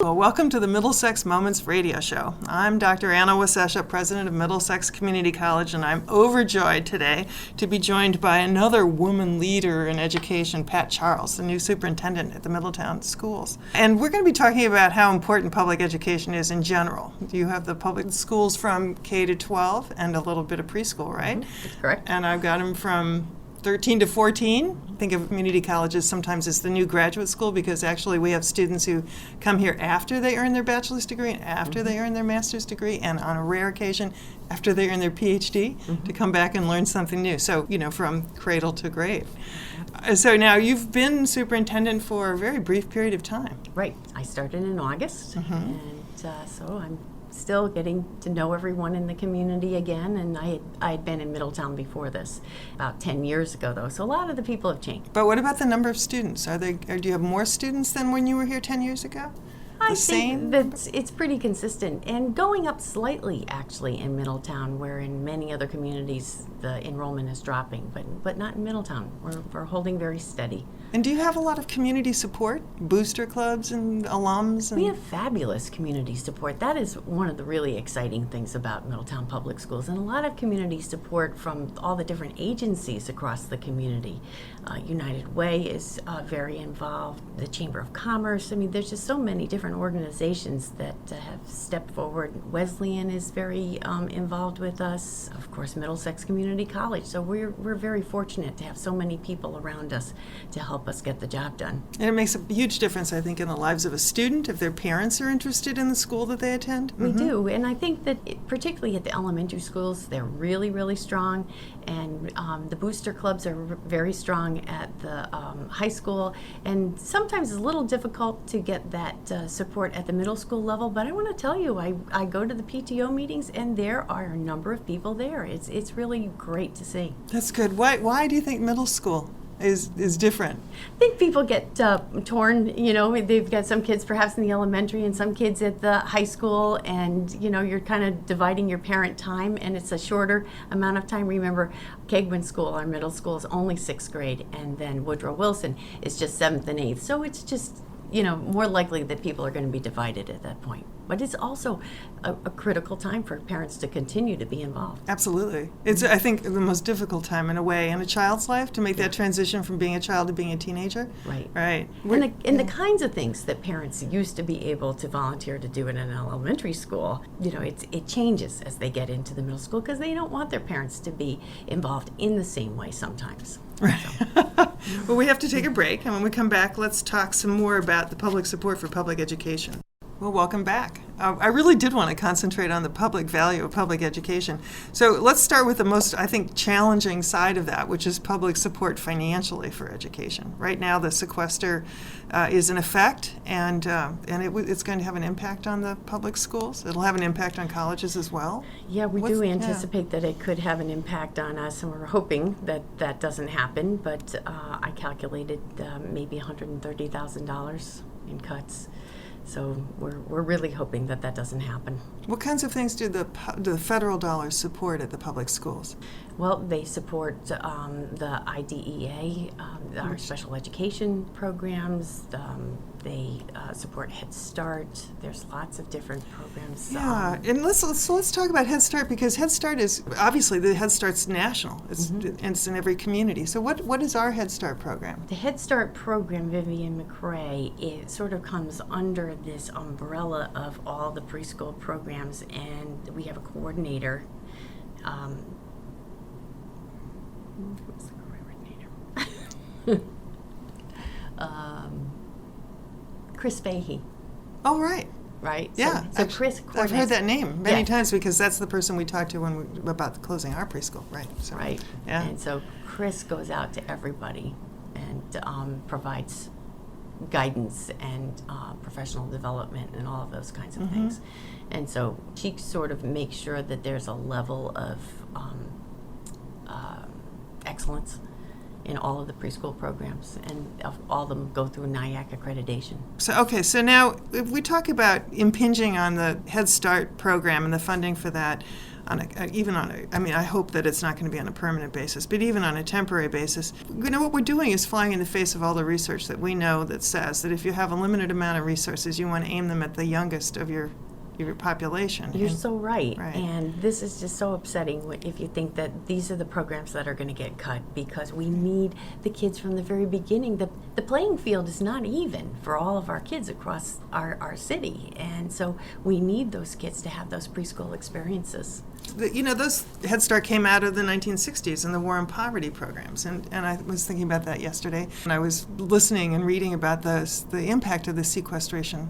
Well, welcome to the Middlesex Moments radio show. I'm Dr. Anna Wasesha, president of Middlesex Community College, and I'm overjoyed today to be joined by another woman leader in education, Pat Charles, the new superintendent at the Middletown Schools. And we're going to be talking about how important public education is in general. You have the public schools from K to 12 and a little bit of preschool, right? That's correct. And I've got them from 13 to 14. Think of community colleges sometimes as the new graduate school because actually we have students who come here after they earn their bachelor's degree and after they earn their master's degree, and on a rare occasion after they earn their PhD to come back and learn something new. So, from cradle to grave. So now you've been superintendent for a very brief period of time. Right. I started in August, and so I'm still getting to know everyone in the community again, and I had been in Middletown before this, about 10 years ago though, so a lot of the people have changed. But what about the number of students? Do you have more students than when you were here 10 years ago? I think that it's pretty consistent and going up slightly actually in Middletown, where in many other communities the enrollment is dropping, but not in Middletown. We're holding very steady. And do you have a lot of community support, booster clubs and alums? We have fabulous community support. That is one of the really exciting things about Middletown Public Schools, and a lot of community support from all the different agencies across the community. United Way is very involved, the Chamber of Commerce. I mean, there's just so many different organizations that have stepped forward. Wesleyan is very involved with us. Of course, Middlesex Community College. So we're very fortunate to have so many people around us to help us get the job done. And it makes a huge difference, I think, in the lives of a student if their parents are interested in the school that they attend. We do, and I think that particularly at the elementary schools, they're really, really strong, and the booster clubs are very strong at the high school, and sometimes it's a little difficult to get that support at the middle school level, but I want to tell you, I go to the PTO meetings, and there are a number of people there. It's really great to see. That's good. Why do you think middle school is different? I think people get torn, they've got some kids perhaps in the elementary and some kids at the high school, and you're kind of dividing your parent time, and it's a shorter amount of time. Remember, Kegwin School, our middle school, is only 6th grade, and then Woodrow Wilson is just 7th and 8th, so it's just more likely that people are going to be divided at that point. But it's also a critical time for parents to continue to be involved. Absolutely. It's, I think, the most difficult time in a way in a child's life to make that transition from being a child to being a teenager. Right. Right. And the kinds of things that parents used to be able to volunteer to do in an elementary school, it changes as they get into the middle school because they don't want their parents to be involved in the same way sometimes. Right. Well, we have to take a break, and when we come back, let's talk some more about the public support for public education. Well, welcome back. I really did want to concentrate on the public value of public education. So let's start with the most, I think, challenging side of that, which is public support financially for education. Right now, the sequester is in effect, and it's going to have an impact on the public schools. It'll have an impact on colleges as well. Yeah, we do anticipate that it could have an impact on us, and we're hoping that that doesn't happen, but I calculated maybe $130,000 in cuts. So we're really hoping that doesn't happen. What kinds of things do the federal dollars support at the public schools? Well, they support the IDEA, our special education programs. They support Head Start. There's lots of different programs. Yeah, and let's talk about Head Start, because Head Start is obviously the Head Start's national. It's in every community. So what is our Head Start program? The Head Start program, Vivian McRae, it sort of comes under this umbrella of all the preschool programs, and we have a coordinator. Who's the coordinator? Chris Fahey. Oh, right. Right? Yeah. So Chris coordinates. I've heard that name many times because that's the person we talked to about closing our preschool. Right. So, right. Yeah. And so Chris goes out to everybody and provides guidance and professional development and all of those kinds of things. And so she sort of makes sure that there's a level of excellence in all of the preschool programs, and all of them go through NIAC accreditation. So now if we talk about impinging on the Head Start program and the funding for that, I hope that it's not going to be on a permanent basis, but even on a temporary basis, what we're doing is flying in the face of all the research that we know that says that if you have a limited amount of resources, you want to aim them at the youngest of your population. You're so right. Right. And this is just so upsetting if you think that these are the programs that are going to get cut, because we need the kids from the very beginning. The playing field is not even for all of our kids across our city, and so we need those kids to have those preschool experiences. Those Head Start came out of the 1960s and the War on Poverty programs, and I was thinking about that yesterday, and I was listening and reading about the impact of the sequestration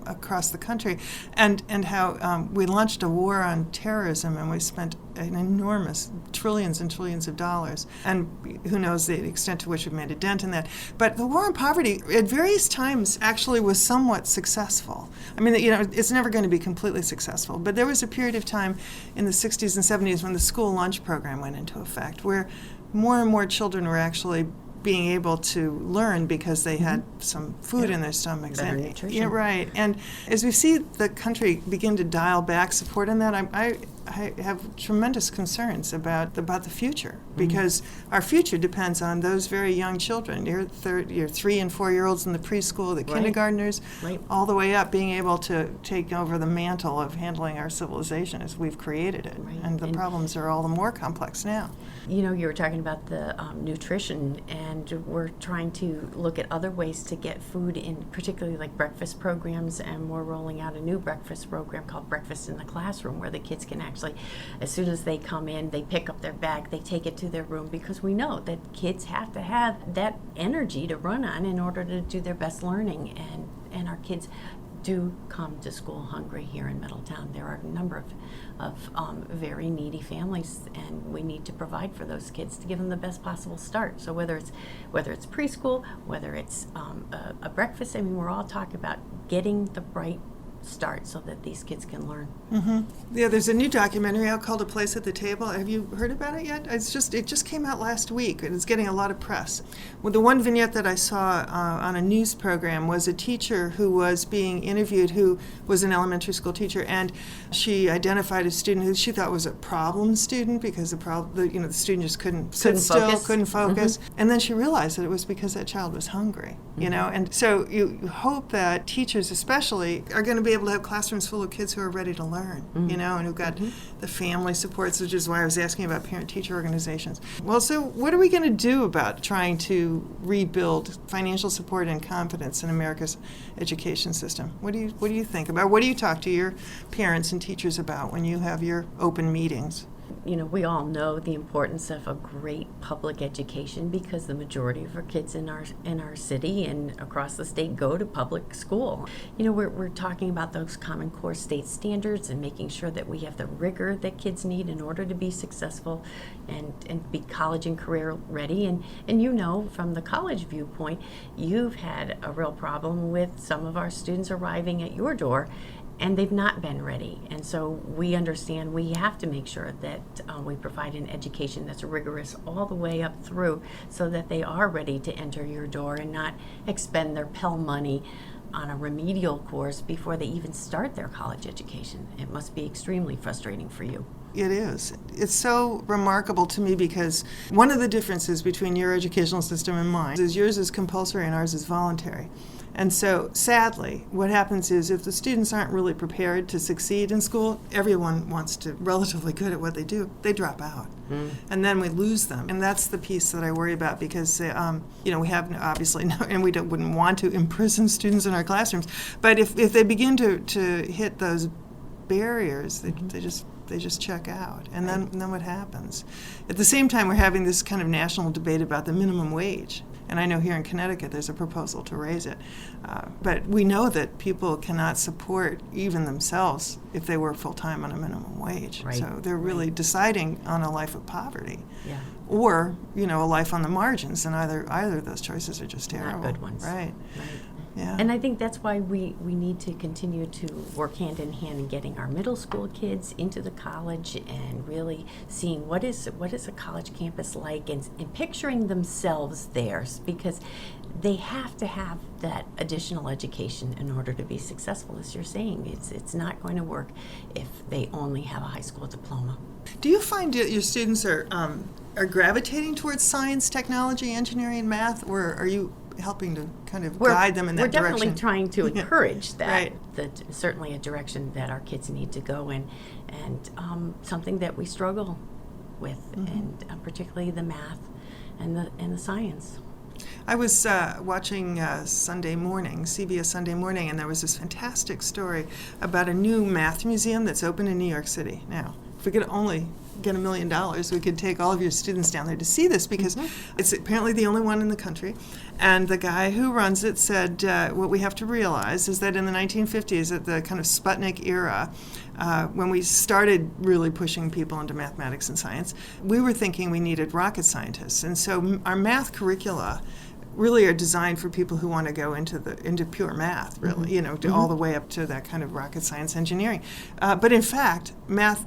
across the country, and how we launched a war on terrorism, and we spent an enormous trillions and trillions of dollars, and who knows the extent to which we've made a dent in that. But the war on poverty at various times actually was somewhat successful. I mean, it's never going to be completely successful, but there was a period of time in the 60s and 70s when the school lunch program went into effect, where more and more children were actually being able to learn because they had some food in their stomachs. Better nutrition. Yeah, right. And as we see the country begin to dial back support on that, I have tremendous concerns about the future, because our future depends on those very young children, your 3 and 4 year olds in the preschool, the kindergartners, all the way up, being able to take over the mantle of handling our civilization as we've created it. Right. And the problems are all the more complex now. You were talking about the nutrition, and we're trying to look at other ways to get food in, particularly like breakfast programs, and we're rolling out a new breakfast program called Breakfast in the Classroom, where the kids can actually, as soon as they come in, they pick up their bag, they take it to their room, because we know that kids have to have that energy to run on in order to do their best learning, and our kids do come to school hungry here in Middletown. There are a number of very needy families, and we need to provide for those kids to give them the best possible start. So whether it's preschool, whether it's a breakfast, I mean, we're all talking about getting the right start so that these kids can learn. Mm-hmm. Yeah, there's a new documentary out called A Place at the Table. Have you heard about it yet? It just came out last week, and it's getting a lot of press. Well, the one vignette that I saw on a news program was a teacher who was being interviewed, who was an elementary school teacher, and she identified a student who she thought was a problem student because the student just couldn't sit still, couldn't focus, and then she realized that it was because that child was hungry. And so you hope that teachers especially are going to be able to have classrooms full of kids who are ready to learn, and who've got the family supports, which is why I was asking about parent-teacher organizations. Well, so what are we going to do about trying to rebuild financial support and confidence in America's education system? What do you think about? What do you talk to your parents and teachers about when you have your open meetings? We all know the importance of a great public education, because the majority of our kids in our city and across the state go to public school. We're talking about those Common Core state standards and making sure that we have the rigor that kids need in order to be successful and be college and career ready. And from the college viewpoint, you've had a real problem with some of our students arriving at your door and they've not been ready. And so we understand we have to make sure that we provide an education that's rigorous all the way up through, so that they are ready to enter your door and not expend their Pell money on a remedial course before they even start their college education. It must be extremely frustrating for you. It is. It's so remarkable to me, because one of the differences between your educational system and mine is yours is compulsory and ours is voluntary. And so, sadly, what happens is if the students aren't really prepared to succeed in school, everyone wants to relatively good at what they do, they drop out. And then we lose them. And that's the piece that I worry about, because, we have obviously, and we wouldn't want to imprison students in our classrooms, but if they begin to hit those barriers, they just check out. And then what happens? At the same time, we're having this kind of national debate about the minimum wage. And I know here in Connecticut there's a proposal to raise it. But we know that people cannot support even themselves if they work full-time on a minimum wage. Right. So they're really deciding on a life of poverty. Yeah. Or, a life on the margins. And either of those choices are just terrible. Not good ones. Right. Yeah. And I think that's why we need to continue to work hand in hand in getting our middle school kids into the college and really seeing what is a college campus like, and picturing themselves there, because they have to have that additional education in order to be successful, as you're saying. It's not going to work if they only have a high school diploma. Do you find that your students are gravitating towards science, technology, engineering, and math, or are you helping to kind of guide them in that direction? We're definitely trying to encourage that. Right. Certainly a direction that our kids need to go in, and something that we struggle with, and particularly the math and the science. I was watching Sunday morning, CBS Sunday Morning, and there was this fantastic story about a new math museum that's open in New York City. Now, if we could only get $1 million, we could take all of your students down there to see this, because it's apparently the only one in the country. And the guy who runs it said, what we have to realize is that in the 1950s, at the kind of Sputnik era, when we started really pushing people into mathematics and science, we were thinking we needed rocket scientists. And so our math curricula really are designed for people who want to go into pure math, really, all the way up to that kind of rocket science engineering. But in fact, math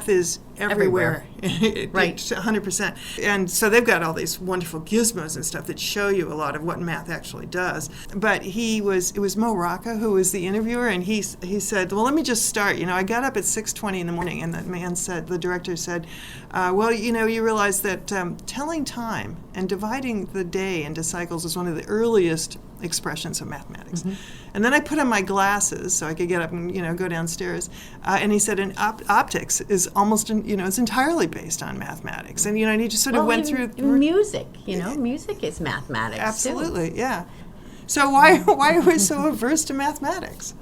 is everywhere. Right. 100%. And so they've got all these wonderful gizmos and stuff that show you a lot of what math actually does. But it was Mo Rocca who was the interviewer, and he said, well, let me just start. I got up at 6:20 in the morning, and the director said, well, you realize that telling time and dividing the day into cycles is one of the earliest expressions of mathematics. And then I put on my glasses so I could get up and go downstairs. And he said, and optics is almost it's entirely based on mathematics. And and he just sort of went through music. Music is mathematics. Absolutely, yeah. So why are we so averse to mathematics?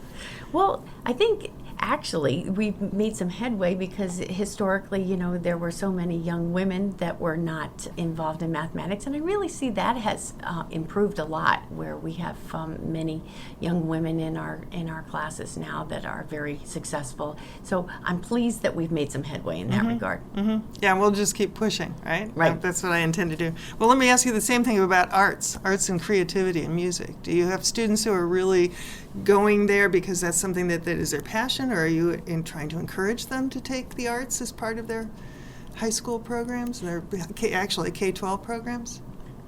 Well, I think actually we've made some headway, because historically, there were so many young women that were not involved in mathematics, and I really see that has improved a lot, where we have many young women in our classes now that are very successful. So I'm pleased that we've made some headway in that regard. Yeah, we'll just keep pushing, right? Right. That's what I intend to do. Well, let me ask you the same thing about arts and creativity and music. Do you have students who are really going there because that's something that is their passion, or are you trying to encourage them to take the arts as part of their high school programs, their actually K-12 programs?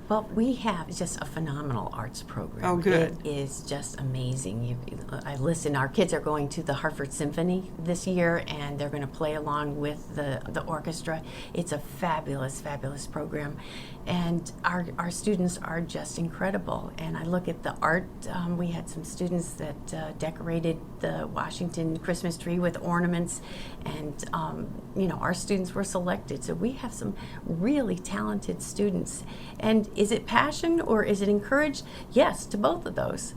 Well, we have just a phenomenal arts program. Oh, good. It is just amazing. I listen. Our kids are going to the Hartford Symphony this year, and they're going to play along with the orchestra. It's a fabulous, fabulous program, and our students are just incredible. And I look at the art. We had some students that decorated the Washington Christmas tree with ornaments, and our students were selected. So we have some really talented students. And is it passion or is it encouraged? Yes, to both of those.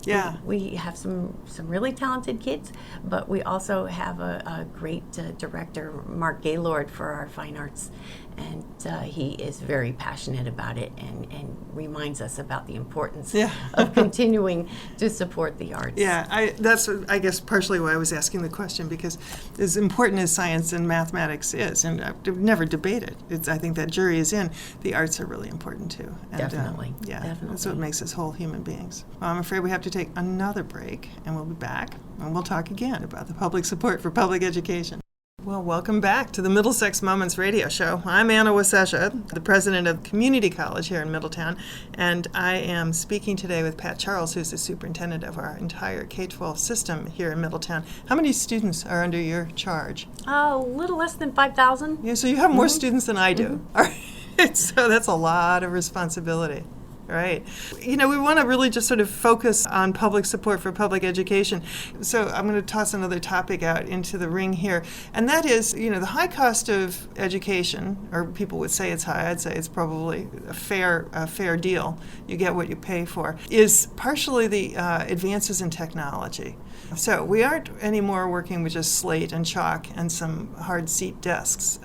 Yeah. We have some really talented kids, but we also have a great director, Mark Gaylord, for our fine arts, and he is very passionate about it and reminds us about the importance of continuing to support the arts. Yeah, that's I guess partially why I was asking the question, because as important as science and mathematics is, and I've never debated, I think that jury is in, the arts are really important too. And, Definitely. Definitely. That's what makes us whole human beings. Well, I'm afraid we have to take another break, and we'll be back, and we'll talk again about the public support for public education. Well, welcome back to the Middlesex Moments radio show. I'm Anna Wasesha, the president of Community College here in Middletown, and I am speaking today with Pat Charles, who's the superintendent of our entire K-12 system here in Middletown. How many students are under your charge? A little less than 5,000. Yeah, so you have more students than I do. All right. So that's a lot of responsibility. Right. We want to really just sort of focus on public support for public education. So I'm going to toss another topic out into the ring here, and that is, the high cost of education, or people would say it's high, I'd say it's probably a fair deal. You get what you pay for, is partially the advances in technology. So we aren't anymore working with just slate and chalk and some hard seat desks.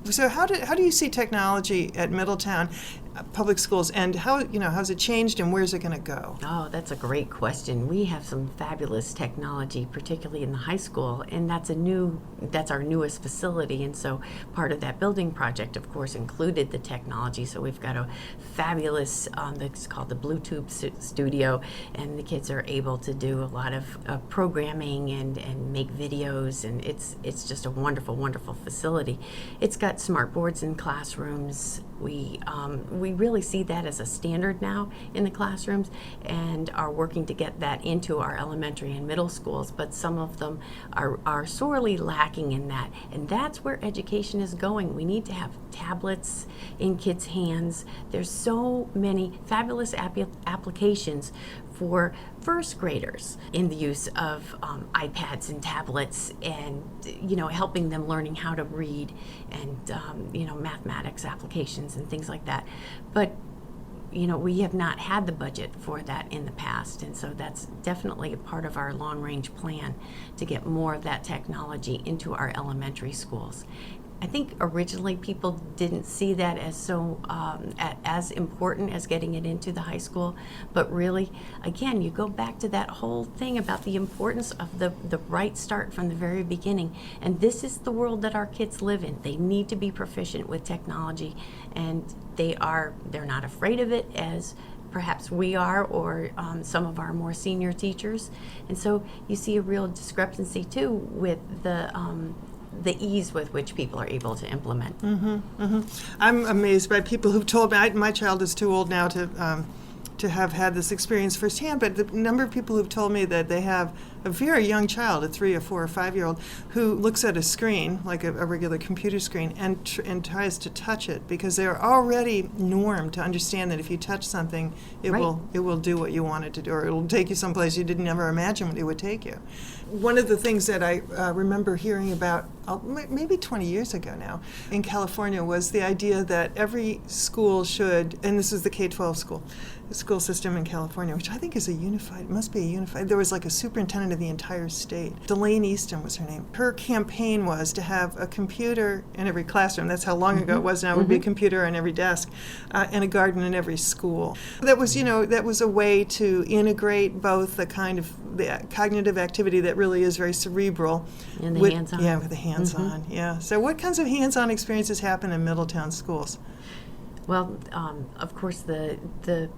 So how do you see technology at Middletown Public Schools, and how's it changed, and where's it going to go? Oh, that's a great question. We have some fabulous technology, particularly in the high school, and that's our newest facility. And so part of that building project, of course, included the technology. So we've got a fabulous, it's called the Bluetooth studio, and the kids are able to do a lot of programming and make videos, and it's just a wonderful, wonderful facility. It's got smart boards in classrooms. We we really see that as a standard now in the classrooms and are working to get that into our elementary and middle schools, but some of them are sorely lacking in that. And that's where education is going. We need to have tablets in kids' hands. There's so many fabulous applications for first graders in the use of iPads and tablets, and helping them learning how to read, and mathematics applications and things like that. But we have not had the budget for that in the past, and so that's definitely a part of our long-range plan to get more of that technology into our elementary schools. I think originally people didn't see that as so as important as getting it into the high school, but really, again, you go back to that whole thing about the importance of the right start from the very beginning. And this is the world that our kids live in. They need to be proficient with technology, and they're not afraid of it as perhaps we are, or some of our more senior teachers. And so you see a real discrepancy too with the ease with which people are able to implement. I'm amazed by people who've told me, my child is too old now to have had this experience firsthand, but the number of people who've told me that they have a very young child, a 3 or 4 or 5-year-old, who looks at a screen, like a regular computer screen, and tries to touch it, because they're already normed to understand that if you touch something, it will do what you want it to do, or it'll take you someplace you didn't ever imagine it would take you. One of the things that I remember hearing about maybe 20 years ago now in California was the idea that every school should, and this is the K-12 school system in California, which I think is must be a unified, there was like a superintendent of the entire state. Delane Easton was her name. Her campaign was to have a computer in every classroom. That's how long ago it was now. It would be a computer on every desk, and a garden in every school. That was a way to integrate both the kind of the cognitive activity that really is very cerebral. And the hands-on. Yeah, with the hands-on, yeah. So what kinds of hands-on experiences happen in Middletown schools? Well, of course,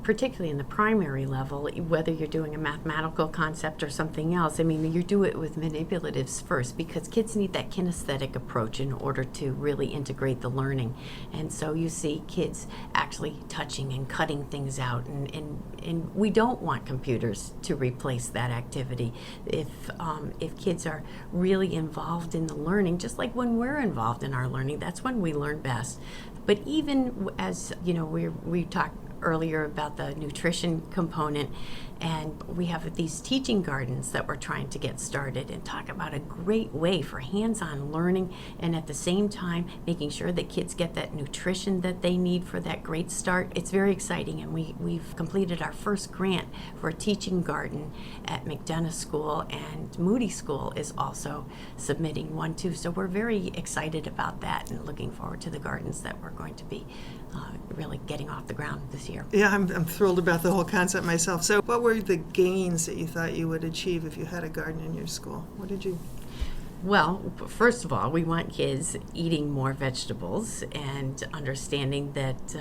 particularly in the primary level, whether you're doing a mathematical concept or something else, I mean, you do it with manipulatives first, because kids need that kinesthetic approach in order to really integrate the learning. And so you see kids actually touching and cutting things out, and we don't want computers to replace that activity. If kids are really involved in the learning, just like when we're involved in our learning, that's when we learn best. But even as, we talked earlier about the nutrition component, and we have these teaching gardens that we're trying to get started, and talk about a great way for hands-on learning, and at the same time making sure that kids get that nutrition that they need for that great start. It's very exciting, and we've completed our first grant for a teaching garden at McDonough School, and Moody School is also submitting one too. So we're very excited about that, and looking forward to the gardens that we're going to be really getting off the ground this year. Yeah, I'm thrilled about the whole concept myself. So what were the gains that you thought you would achieve if you had a garden in your school? What did you... Well, first of all, we want kids eating more vegetables and understanding that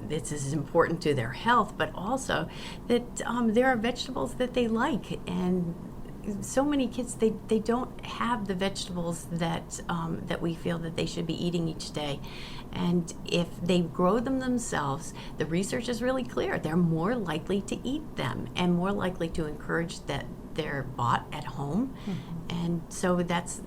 this is important to their health, but also that there are vegetables that they like, and so many kids, they don't have the vegetables that we feel that they should be eating each day. And if they grow them themselves, the research is really clear. They're more likely to eat them, and more likely to encourage that they're bought at home. And so that's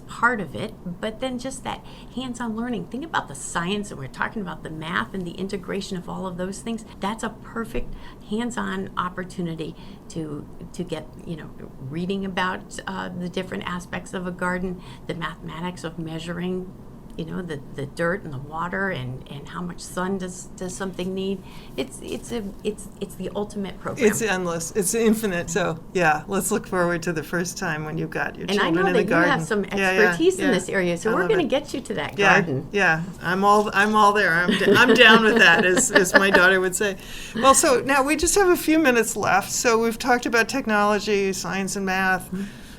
part of it. But then just that hands-on learning. Think about the science, and we're talking about the math and the integration of all of those things. That's a perfect hands-on opportunity to get, reading about the different aspects of a garden, the mathematics of measuring the dirt and the water, and how much sun does something need. It's the ultimate program. It's endless. It's infinite. So yeah, let's look forward to the first time when you've got your children in the garden. And I know that you have some expertise in this area, so we're going to get you to that garden. Yeah, I'm all there. I'm down with that, as my daughter would say. Well, so now we just have a few minutes left. So we've talked about technology, science and math,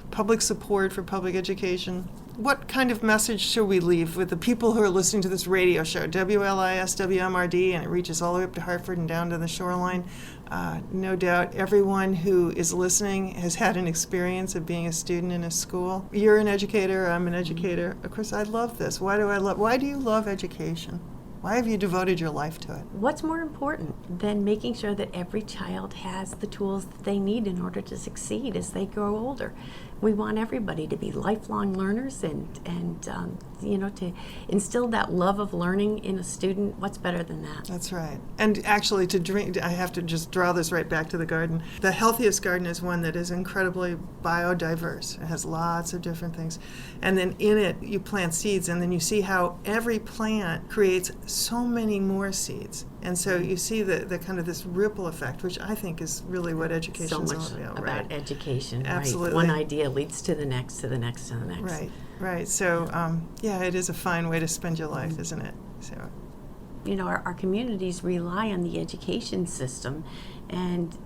public support for public education. What kind of message should we leave with the people who are listening to this radio show, WLIS, WMRD, and it reaches all the way up to Hartford and down to the shoreline? No doubt everyone who is listening has had an experience of being a student in a school. You're an educator, I'm an educator. Of course, I love this. Why do you love education? Why have you devoted your life to it? What's more important than making sure that every child has the tools that they need in order to succeed as they grow older? We want everybody to be lifelong learners and to instill that love of learning in a student. What's better than that? That's right. And actually, to drink, I have to just draw this right back to the garden. The healthiest garden is one that is incredibly biodiverse. It has lots of different things. And then in it, you plant seeds, and then you see how every plant creates so many more seeds. And so you see the kind of this ripple effect, which I think is really what education is all about. About education. Absolutely. Right. One idea leads to the next, to the next, to the next. Right, right. So, it is a fine way to spend your life, isn't it? So, our communities rely on the education system, and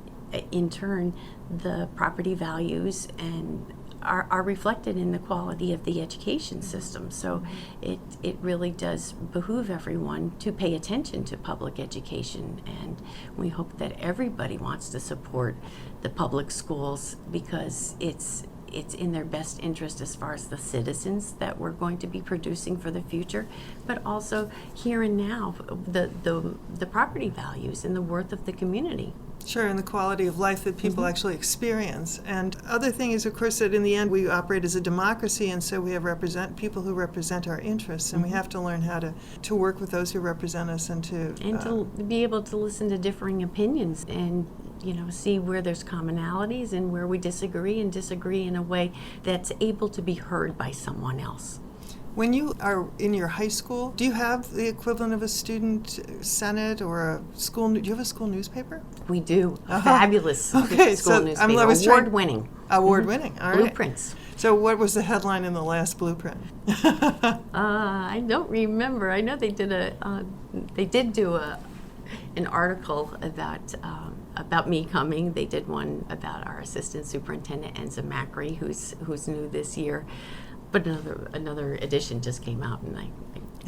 in turn, the property values and are reflected in the quality of the education system. So it really does behoove everyone to pay attention to public education, and we hope that everybody wants to support the public schools because it's in their best interest as far as the citizens that we're going to be producing for the future, but also here and now, the property values and the worth of the community. Sure, and the quality of life that people actually experience. And other thing is, of course, that in the end we operate as a democracy, and so we have people who represent our interests, and we have to learn how to work with those who represent us and to be able to listen to differing opinions and see where there's commonalities and where we disagree in a way that's able to be heard by someone else. When you are in your high school, do you have the equivalent of a student senate or a school? Do you have a school newspaper? We do. A fabulous school newspaper. Award-winning. Award-winning. All right. Blueprints. So what was the headline in the last blueprint? I don't remember. I know they did do an article about me coming. They did one about our assistant superintendent, Enza Macri, who's new this year. But another edition just came out, and I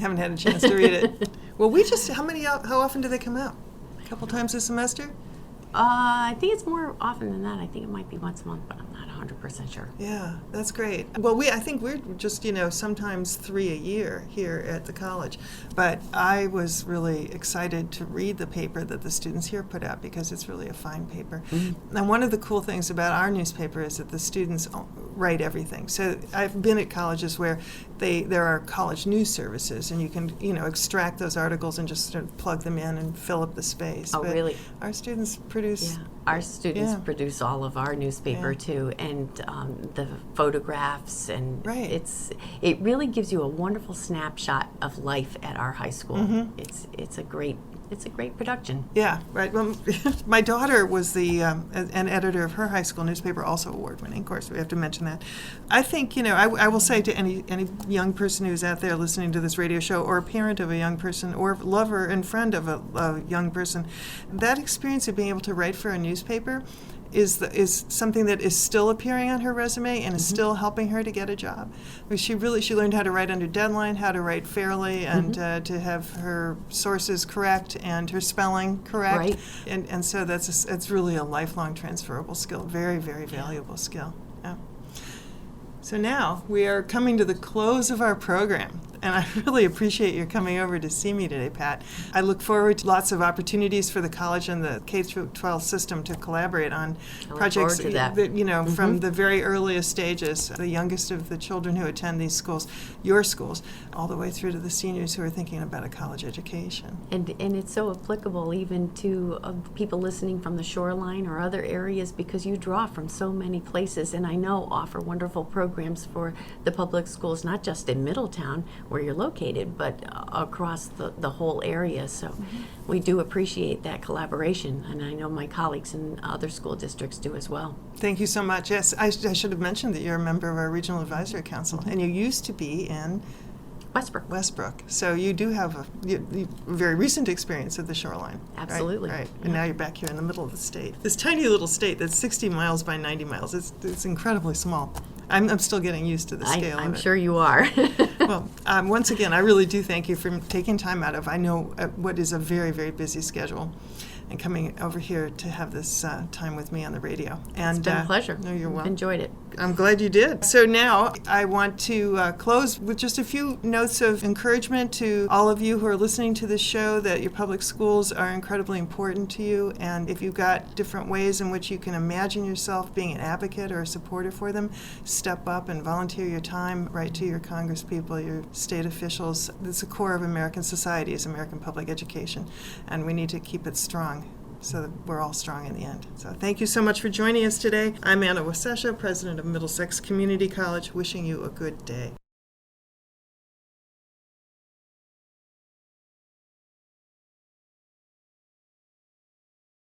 haven't had a chance to read it. Well, how often do they come out? A couple times a semester? I think it's more often than that. I think it might be once a month, but I'm not 100% sure. Yeah, that's great. Well, I think we're just, sometimes 3 a year here at the college. But I was really excited to read the paper that the students here put out because it's really a fine paper. Mm-hmm. And one of the cool things about our newspaper is that the students write everything. So I've been at colleges where there are college news services, and you can, extract those articles and just sort of plug them in and fill up the space. Oh, but really? Our students produce... Yeah. Our students produce all of our newspaper too, and the photographs, and right. it really gives you a wonderful snapshot of life at our high school. Mm-hmm. It's a great production. Yeah, right. Well, my daughter was an editor of her high school newspaper, also award-winning. Of course, we have to mention that. I think, I will say to any young person who's out there listening to this radio show, or a parent of a young person, or lover and friend of a young person, that experience of being able to write for a newspaper is something that is still appearing on her resume and is still helping her to get a job. I mean, she learned how to write under deadline, how to write fairly, and to have her sources correct and her spelling correct. Right. And so it's really a lifelong transferable skill, very, very valuable skill. Yeah. So now we are coming to the close of our program, and I really appreciate your coming over to see me today, Pat. I look forward to lots of opportunities for the college and the K-12 system to collaborate on projects that, from the very earliest stages, the youngest of the children who attend these schools, your schools, all the way through to the seniors who are thinking about a college education. And it's so applicable even to people listening from the shoreline or other areas, because you draw from so many places, and I know offer wonderful programs for the public schools, not just in Middletown, where you're located, but across the whole area. So we do appreciate that collaboration, and I know my colleagues in other school districts do as well. Thank you so much. Yes, I should have mentioned that you're a member of our Regional Advisory Council, and you used to be in Westbrook. So you do have a very recent experience at the shoreline. Absolutely. Right. And now you're back here in the middle of the state. This tiny little state that's 60 miles by 90 miles. It's incredibly small. I'm still getting used to the scale of it. I'm sure you are. Well, once again, I really do thank you for taking time out of, I know, what is a very, very busy schedule. and coming over here to have this time with me on the radio. And, It's been a pleasure. No, you're I've welcome. enjoyed it. I'm glad you did. So now I want to close with just a few notes of encouragement to all of you who are listening to this show, that your public schools are incredibly important to you. And if you've got different ways in which you can imagine yourself being an advocate or a supporter for them, step up and volunteer your time. Write to your congresspeople, your state officials. It's the core of American society, is American public education. And we need to keep it strong, so that we're all strong in the end. So thank you so much for joining us today. I'm Anna Wasesha, president of Middlesex Community College, wishing you a good day.